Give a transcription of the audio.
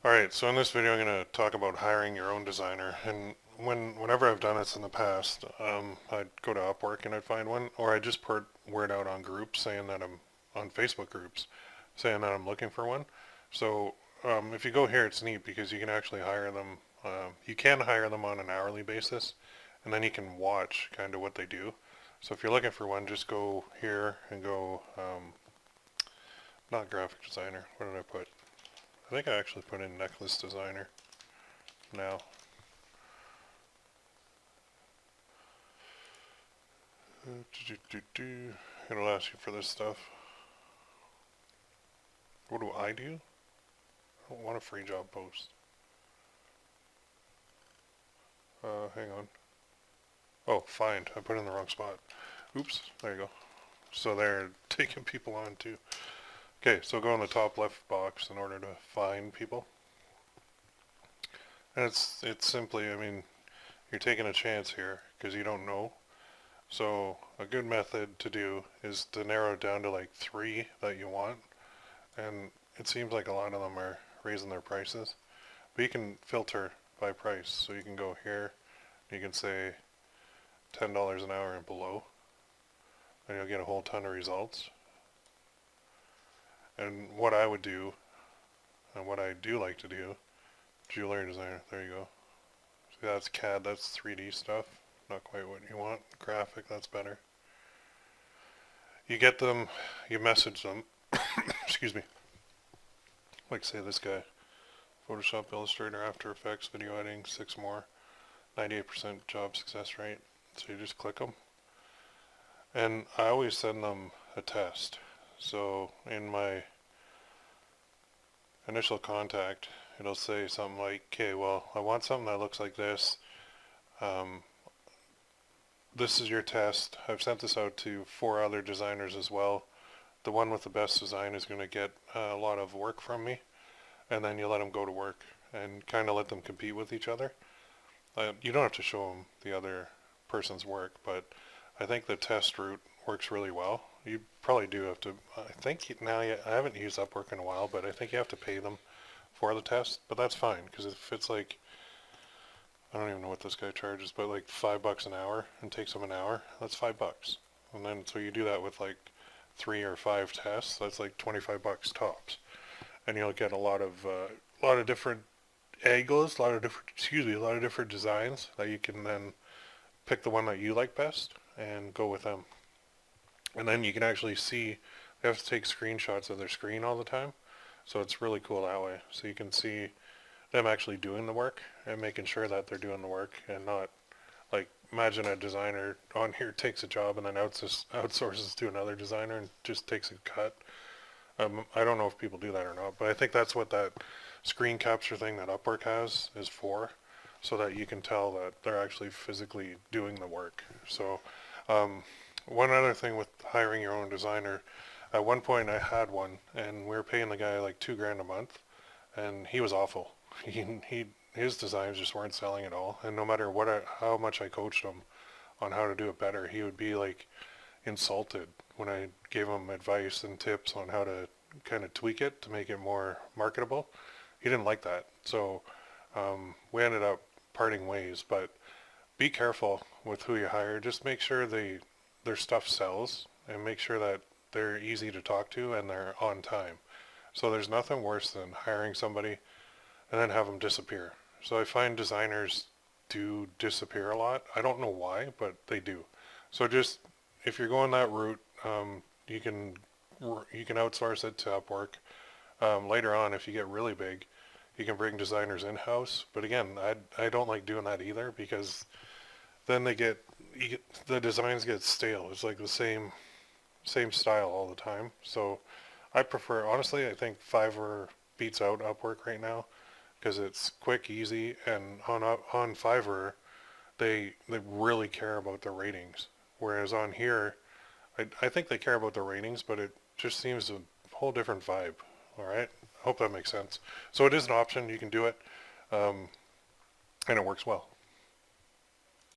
Alright, so in this video I'm going to talk about hiring your own designer, and whenever I've done this in the past, I'd go to Upwork and I'd find one, or I'd just put word out on groups saying that I'm on Facebook groups, saying that I'm looking for one. So if you go here, it's neat because you can actually hire them. You can hire them on an hourly basis, and then you can watch kind of what they do. So if you're looking for one, just go here and go, not graphic designer, what did I put? I think I actually put in necklace designer now. It'll ask you for this stuff. What do? I don't want a free job post. Hang on. Oh, find. I put it in the wrong spot. Oops, there you go. So they're taking people on too. Okay, so go in the top left box in order to find people. And it's simply, I mean, you're taking a chance here because you don't know. So a good method to do is to narrow it down to like 3 that you want. And it seems like a lot of them are raising their prices. But you can filter by price. So you can go here, you can say $10 an hour and below. And you'll get a whole ton of results. And what I would do, and what I do like to do, jewelry designer, there you go. See, that's CAD, that's 3D stuff. Not quite what you want. Graphic, that's better. You get them, you message them, excuse me. Like say this guy, Photoshop, Illustrator, After Effects, video editing, 6 more, 98% job success rate. So you just click them. And I always send them a test. So in my initial contact, it'll say something like, okay, well, I want something that looks like this. This is your test. I've sent this out to 4 other designers as well. The one with the best design is going to get a lot of work from me. And then you let them go to work and kind of let them compete with each other. You don't have to show them the other person's work, but I think the test route works really well. You probably do have to, I think now, I haven't used Upwork in a while, but I think you have to pay them for the test, but that's fine, because if it's like, I don't even know what this guy charges, but like $5 an hour and takes them an hour, that's $5. And then, so you do that with like 3 or 5 tests, that's like $25 tops. And you'll get a lot of different angles, a lot of different designs that you can then pick the one that you like best and go with them. And then you can actually see, they have to take screenshots of their screen all the time. So it's really cool that way. So you can see them actually doing the work and making sure that they're doing the work and not like, imagine a designer on here takes a job and then outsources to another designer and just takes a cut. I don't know if people do that or not, but I think that's what that screen capture thing that Upwork has is for, so that you can tell that they're actually physically doing the work. So one other thing with hiring your own designer, at one point I had one and we were paying the guy like $2,000 a month and he was awful. His designs just weren't selling at all, and no matter how much I coached him on how to do it better, he would be like insulted when I gave him advice and tips on how to kind of tweak it to make it more marketable. He didn't like that. So we ended up parting ways, but be careful with who you hire. Just make sure their stuff sells and make sure that they're easy to talk to and they're on time. So there's nothing worse than hiring somebody and then have them disappear. So I find designers do disappear a lot. I don't know why, but they do. So just, if you're going that route, you can outsource it to Upwork. Later on, if you get really big, you can bring designers in-house. But again, I don't like doing that either, because then the designs get stale. It's like the same style all the time. So I prefer, honestly, I think Fiverr beats out Upwork right now because it's quick, easy, and on Fiverr, they really care about the ratings. Whereas on here, I think they care about the ratings, but it just seems a whole different vibe. All right, I hope that makes sense. So it is an option. You can do it, and it works well.